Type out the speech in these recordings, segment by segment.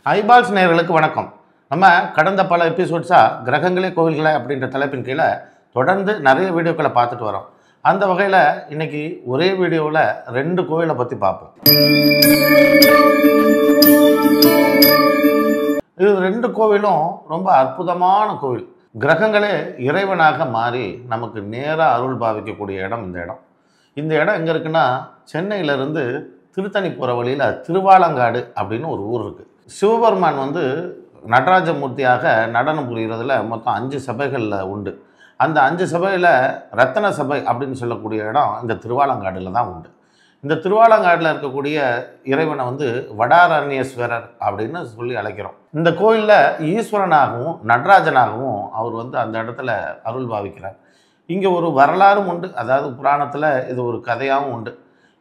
Eyeballs நேயர்களுக்கு வணக்கம். நம்ம கடந்த பல எபிசோட்ஸாக கிரகங்களே கோவில்களே அப்படின்ற தலைப்பின் கீழே தொடர்ந்து நிறைய வீடியோக்களை பார்த்துட்டு வரோம். அந்த வகையில் இன்னைக்கு ஒரே வீடியோவில் 2 கோவிலை பற்றி பார்ப்போம். இது 2 கோவிலும் ரொம்ப அற்புதமான கோவில். கிரகங்களே இறைவனாக மாறி நமக்கு நேராக அருள் பாவிக்கக்கூடிய இடம் இந்த இடம். இந்த இடம் எங்கே இருக்குன்னா, சென்னையிலேருந்து திருத்தணி போகிற வழியில் திருவாலங்காடு அப்படின்னு ஒரு ஊர் இருக்குது. சிவபெருமான் நடராஜமூர்த்தியாக நடனம் புரிகிறதுல மொத்தம் 5 சபைகளில் உண்டு. அந்த 5 சபையில் ரத்தன சபை அப்படின்னு சொல்லக்கூடிய இடம் இந்த திருவாலங்காடில் தான் உண்டு. இந்த திருவாலங்காடில் இருக்கக்கூடிய இறைவனை வடாரண்யேஸ்வரர் அப்படின்னு சொல்லி அழைக்கிறோம். இந்த கோயிலில் ஈஸ்வரனாகவும் நடராஜனாகவும் அவர் அந்த இடத்துல அருள் பாவிக்கிறார். இங்கே ஒரு வரலாறும் உண்டு, அதாவது புராணத்தில் இது ஒரு கதையாகவும் உண்டு.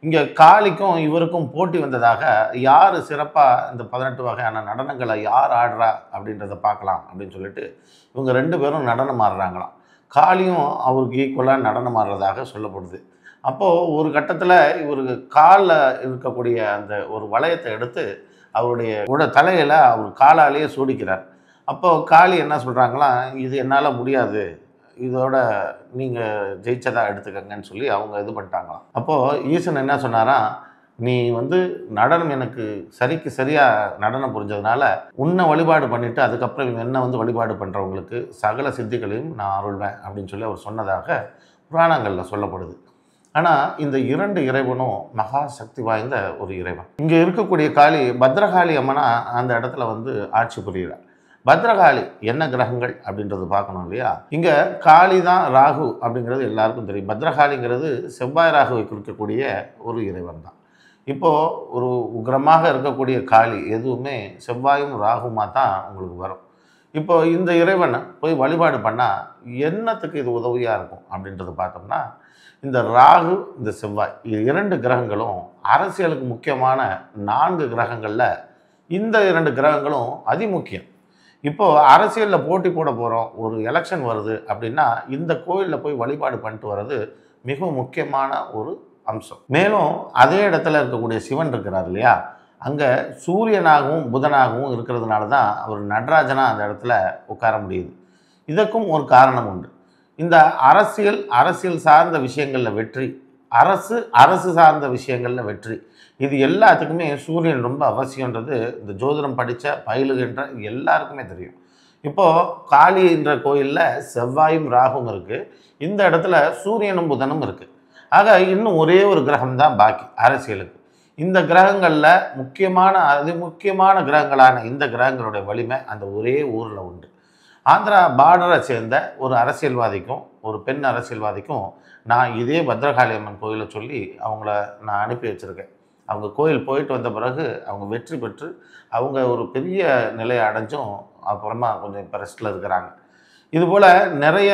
இங்கே காளிக்கும் இவருக்கும் போட்டி வந்ததாக, யார் சிறப்பாக இந்த 18 வகையான நடனங்களை யார் ஆடுறா அப்படின்றத பார்க்கலாம் அப்படின்னு சொல்லிட்டு இவங்க 2 பேரும் நடனம் ஆடுறாங்களாம். காளியும் அவருக்கு ஈக்குவலாக நடனம் ஆடுறதாக சொல்லப்படுது. அப்போது ஒரு கட்டத்தில் இவருக்கு காலில் இருக்கக்கூடிய அந்த ஒரு வளையத்தை எடுத்து அவருடைய தலையில் அவர் காலாலேயே சூடிக்கிறார். அப்போது காளி என்ன சொல்கிறாங்களாம், இது என்னால் முடியாது, இதோட நீங்கள் ஜெயிச்சதாக எடுத்துக்கங்கன்னு சொல்லி அவங்க இது பண்ணிட்டாங்களாம். அப்போது ஈசன் என்ன சொன்னாராம், நீ நடனம் எனக்கு சரிக்கு சரியாக நடனம் புரிஞ்சதுனால உன்னை வழிபாடு பண்ணிவிட்டு அதுக்கப்புறம் இவங்க என்ன வழிபாடு பண்ணுறவங்களுக்கு சகல சித்திகளையும் நான் அருள்வேன் அப்படின்னு சொல்லி அவர் சொன்னதாக புராணங்களில் சொல்லப்படுது. ஆனால் இந்த 2 இறைவனும் மகா சக்தி வாய்ந்த ஒரு இறைவன். இங்கே இருக்கக்கூடிய காளி பத்ரகாளி அம்மனா அந்த இடத்துல ஆட்சி புரிகிறார். பத்ரகாளி என்ன கிரகங்கள் அப்படின்றது பார்க்கணும் இல்லையா? இங்கே காளி தான் ராகு அப்படிங்கிறது எல்லாருக்கும் தெரியும். பத்ரகாளிங்கிறது செவ்வாய் ராகுவை குறிக்கக்கூடிய ஒரு இறைவன் தான். இப்போது ஒரு உக்ரமாக இருக்கக்கூடிய காளி எதுவுமே செவ்வாயும் ராகுமாக தான் உங்களுக்கு வரும். இப்போது இந்த இறைவனை போய் வழிபாடு பண்ணால் என்னத்துக்கு இது உதவியாக இருக்கும் அப்படின்றது பார்த்தோம்னா, இந்த ராகு இந்த செவ்வாய் 2 கிரகங்களும் அரசியலுக்கு முக்கியமான 4 கிரகங்களில் இந்த 2 கிரகங்களும் அதிமுக்கியம். இப்போது அரசியலில் போட்டி போட போகிறோம், ஒரு எலெக்ஷன் வருது அப்படின்னா இந்த கோயிலில் போய் வழிபாடு பண்ணிட்டு வர்றது மிகவும் முக்கியமான ஒரு அம்சம். மேலும் அதே இடத்துல இருக்கக்கூடிய சிவன் இருக்கிறார் இல்லையா, அங்கே சூரியனாகவும் புதனாகவும் இருக்கிறதுனால தான் அவர் நடராஜனாக அந்த இடத்துல உட்கார முடியுது. இதற்கும் ஒரு காரணம் உண்டு. இந்த அரசியல் சார்ந்த விஷயங்களில் வெற்றி, அரசு சார்ந்த விஷயங்களில் வெற்றி, இது எல்லாத்துக்குமே சூரியன் ரொம்ப அவசியன்றது இந்த ஜோதிடம் படித்த பயிலுகின்ற எல்லாருக்குமே தெரியும். இப்போது காளி என்ற கோயிலில் செவ்வாயும் ராகும் இருக்குது, இந்த இடத்துல சூரியனும் புதனும் இருக்குது. ஆக இன்னும் ஒரே ஒரு கிரகம் தான் பாக்கி அரசியலுக்கு. இந்த கிரகங்களில் அதிமுக்கியமான கிரகங்களான இந்த கிரகங்களுடைய வலிமை அந்த ஒரே ஊரில் உண்டு. ஆந்திரா பார்டரை சேர்ந்த ஒரு அரசியல்வாதிக்கும் ஒரு பெண் அரசியல்வாதிக்கும் நான் இதே பத்ரகாளி அம்மன் கோயிலை சொல்லி அவங்கள நான் அனுப்பி வச்சுருக்கேன். அவங்க கோயில் போயிட்டு வந்த பிறகு அவங்க வெற்றி பெற்று அவங்க ஒரு பெரிய நிலையை அடைஞ்சும் அப்புறமா கொஞ்சம் இப்போ ரெஸ்ட்டில் இருக்கிறாங்க. இதுபோல் நிறைய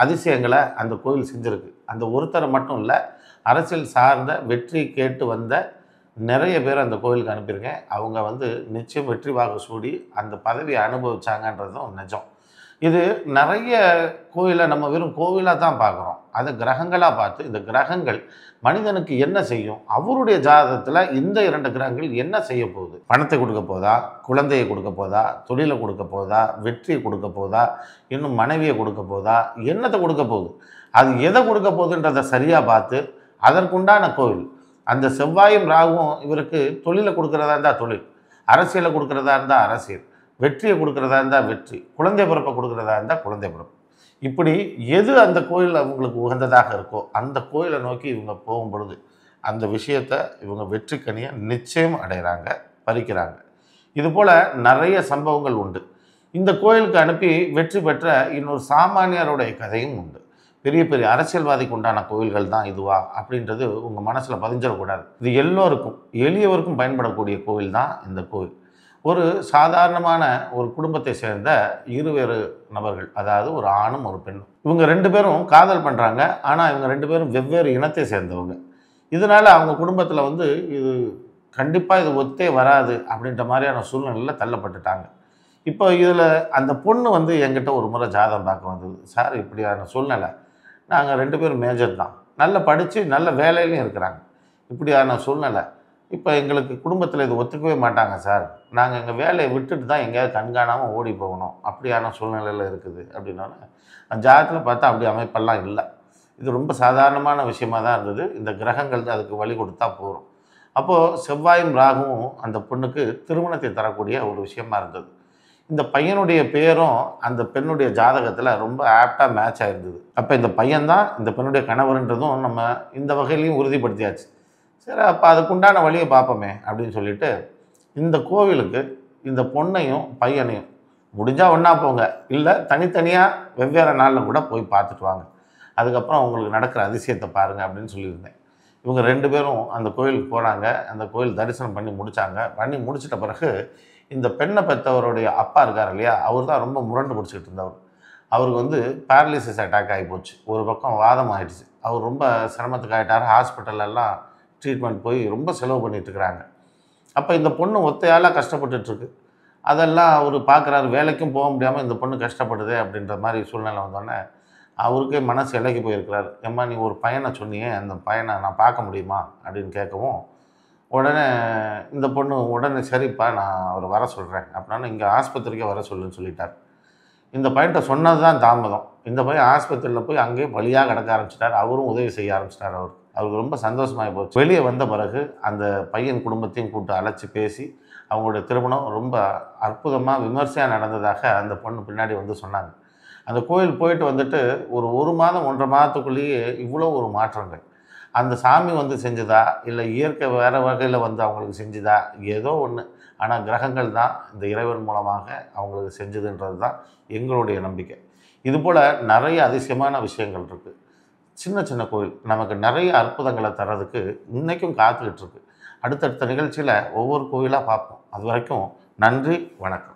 அதிசயங்களை அந்த கோயில் செஞ்சுருக்கு. அந்த ஒருத்தரை மட்டும் இல்லை, அரசியல் சார்ந்த வெற்றி கேட்டு வந்த நிறைய பேர் அந்த கோயிலுக்கு அனுப்பியிருக்கேன். அவங்க நிச்சயம் வெற்றி வாக்கு சூடி அந்த பதவியை அனுபவிச்சாங்கன்றதும் நிஜம். இது நிறைய கோயிலை நம்ம வெறும் கோவிலாக தான் பார்க்குறோம், அதை கிரகங்களாக பார்த்து இந்த கிரகங்கள் மனிதனுக்கு என்ன செய்யும், அவருடைய ஜாதகத்தில் இந்த 2 கிரகங்கள் என்ன செய்ய போகுது, பணத்தை கொடுக்க போதா, குழந்தையை கொடுக்க போதா, தொழிலை கொடுக்க போதா, வெற்றியை கொடுக்க போதா, இன்னும் மனைவியை கொடுக்க போதா, என்னத்தை கொடுக்க போகுது, அது எதை கொடுக்க போகுதுன்றதை சரியாக பார்த்து அதற்குண்டான கோவில். அந்த செவ்வாயும் ராகுவும் இவருக்கு தொழிலை கொடுக்குறதா இருந்தால் தொழில், அரசியலை கொடுக்குறதா இருந்தால் அரசியல், வெற்றியை கொடுக்குறதா இருந்தால் வெற்றி, குழந்தை பிறப்பை கொடுக்குறதா இருந்தால் குழந்தை பிறப்பு, இப்படி எது அந்த கோயில் அவங்களுக்கு உகந்ததாக இருக்கோ அந்த கோயிலை நோக்கி இவங்க போகும் பொழுது அந்த விஷயத்தை இவங்க வெற்றிக்கனியை நிச்சயம் அடைகிறாங்க, பறிக்கிறாங்க. இதுபோல் நிறைய சம்பவங்கள் உண்டு. இந்த கோயிலுக்கு அனுப்பி வெற்றி பெற்ற இன்னொரு சாமானியருடைய கதையும் உண்டு. பெரிய பெரிய அரசியல்வாதிக்கு உண்டான கோயில்கள் தான் இதுவா அப்படின்றது உங்கள் மனசில் பதிஞ்சிடக்கூடாது. இது எல்லோருக்கும் எளியவருக்கும் பயன்படக்கூடிய கோயில் தான் இந்த கோயில். ஒரு சாதாரணமான ஒரு குடும்பத்தை சேர்ந்த 2 நபர்கள், அதாவது ஒரு ஆணும் ஒரு பெண்ணும், இவங்க 2 பேரும் காதல் பண்ணுறாங்க. ஆனால் இவங்க 2 பேரும் வெவ்வேறு இனத்தை சேர்ந்தவங்க. இதனால் அவங்க குடும்பத்தில் இது கண்டிப்பாக இது ஒத்தே வராது அப்படின்ற மாதிரியான சூழ்நிலையில் தள்ளப்பட்டுட்டாங்க. இப்போ இதில் அந்த பொண்ணு என்கிட்ட ஒரு முறை ஜாதகம் பார்க்க வந்தது. சார், இப்படியான சூழ்நிலை, நாங்கள் 2 பேரும் மேஜர் தான், நல்லா படித்து நல்ல வேலையிலையும் இருக்கிறாங்க, இப்படியான சூழ்நிலை, இப்போ எங்களுக்கு குடும்பத்தில் இது ஒத்துக்கவே மாட்டாங்க சார். நாங்கள் எங்கள் வேலையை விட்டுட்டு தான் எங்கேயாவது கண்காணாமல் ஓடி போகணும். அப்படியான சூழ்நிலையில் இருக்குது அப்படின்னோடனே, ஜாதகத்தில் பார்த்தா அப்படி அமைப்பெல்லாம் இல்லை. இது ரொம்ப சாதாரணமான விஷயமா தான் இருந்தது. இந்த கிரகங்கள் அதுக்கு வழி கொடுத்தா போதும். அப்போது செவ்வாயும் ராகுவும் அந்த பொண்ணுக்கு திருமணத்தை தரக்கூடிய ஒரு விஷயமா இருந்தது. இந்த பையனுடைய பேரும் அந்த பெண்ணுடைய ஜாதகத்தில் ரொம்ப ஆப்டாக மேட்ச் ஆகிருந்தது. அப்போ இந்த பையன்தான் இந்த பெண்ணுடைய கணவர்ன்றதும் நம்ம இந்த வகையிலையும் உறுதிப்படுத்தியாச்சு. சரி, அப்போ அதுக்குண்டான வழியை பார்ப்போமே அப்படின்னு சொல்லிட்டு இந்த கோவிலுக்கு இந்த பொண்ணையும் பையனையும் முடிஞ்சால் ஒன்றா போங்க, இல்லை தனித்தனியாக வெவ்வேறு நாளில் கூட போய் பார்த்துட்டு வாங்க, அதுக்கப்புறம் உங்களுக்கு நடக்கிற அதிசயத்தை பாருங்கள் அப்படின்னு சொல்லியிருந்தேன். இவங்க 2 பேரும் அந்த கோயிலுக்கு போகிறாங்க. அந்த கோயில் தரிசனம் பண்ணி முடித்தாங்க. பண்ணி முடிச்சிட்ட பிறகு இந்த பெண்ணை பெற்றவருடைய அப்பா இருக்கார் இல்லையா, அவர் தான் ரொம்ப முரண்டு பிடிச்சிக்கிட்டு இருந்தவர். அவருக்கு வந்து பேரலிசிஸ் அட்டாக் ஆகி போச்சு. ஒரு பக்கம் வாதம் ஆகிடுச்சு. அவர் ரொம்ப சிரமத்துக்கு ஆகிட்டார். ஹாஸ்பிட்டலெல்லாம் ட்ரீட்மெண்ட் போய் ரொம்ப செலவு பண்ணிட்டுருக்குறாங்க. அப்போ இந்த பொண்ணு ஒத்தையால் கஷ்டப்பட்டுட்ருக்கு. அதெல்லாம் அவர் பார்க்குறாரு. வேலைக்கும் போக முடியாமல் இந்த பொண்ணு கஷ்டப்படுதே அப்படின்ற மாதிரி சூழ்நிலை வந்தோடனே அவருக்கே மனசு இலகி போயிருக்கிறாரு. ஏம்மா நீ ஒரு பையனை சொன்னியே, அந்த பையனை நான் பார்க்க முடியுமா அப்படின்னு கேட்கவும், உடனே இந்த பொண்ணு உடனே சரிப்பா நான் அவரை வர சொல்கிறேன் அப்படின்னா இங்கே ஆஸ்பத்திரிக்கே வர சொல்லுன்னு சொல்லிட்டார். இந்த பையன்கிட்ட சொன்னது தான் தாமதம். இந்த பையன் ஆஸ்பத்திரியில் போய் அங்கேயே வழியாக கிடக்க ஆரம்பிச்சிட்டார். அவரும் உதவி செய்ய ஆரம்பிச்சிட்டார். அவருக்கு ரொம்ப சந்தோஷமாகி போச்சு. வெளியே வந்த பிறகு அந்த பையன் குடும்பத்தையும் கூப்பிட்டு அழைச்சி பேசி அவங்களுடைய திருமணம் ரொம்ப அற்புதமாக விமர்சையாக நடந்ததாக அந்த பொண்ணு பின்னாடி வந்து சொன்னாங்க. அந்த கோயில் போயிட்டு வந்துட்டு ஒரு மாதம் 1.5 மாதத்துக்குள்ளேயே இவ்வளோ ஒரு மாற்றங்கள். அந்த சாமி வந்து செஞ்சுதா, இல்லை இயற்கை வேறு வகையில் வந்து அவங்களுக்கு செஞ்சுதா, ஏதோ ஒன்று. ஆனால் கிரகங்கள் தான் இந்த இறைவன் மூலமாக அவங்களுக்கு செஞ்சுதுன்றது தான் எங்களுடைய நம்பிக்கை. இதுபோல் நிறைய அதிசயமான விஷயங்கள் இருக்குது. சின்ன சின்ன கோயில் நமக்கு நிறைய அற்புதங்களை தர்றதுக்கு இன்றைக்கும் காத்துக்கிட்டு இருக்கு. அடுத்தடுத்த நிகழ்ச்சியில் ஒவ்வொரு கோயிலாக பார்ப்போம். அது வரைக்கும் நன்றி, வணக்கம்.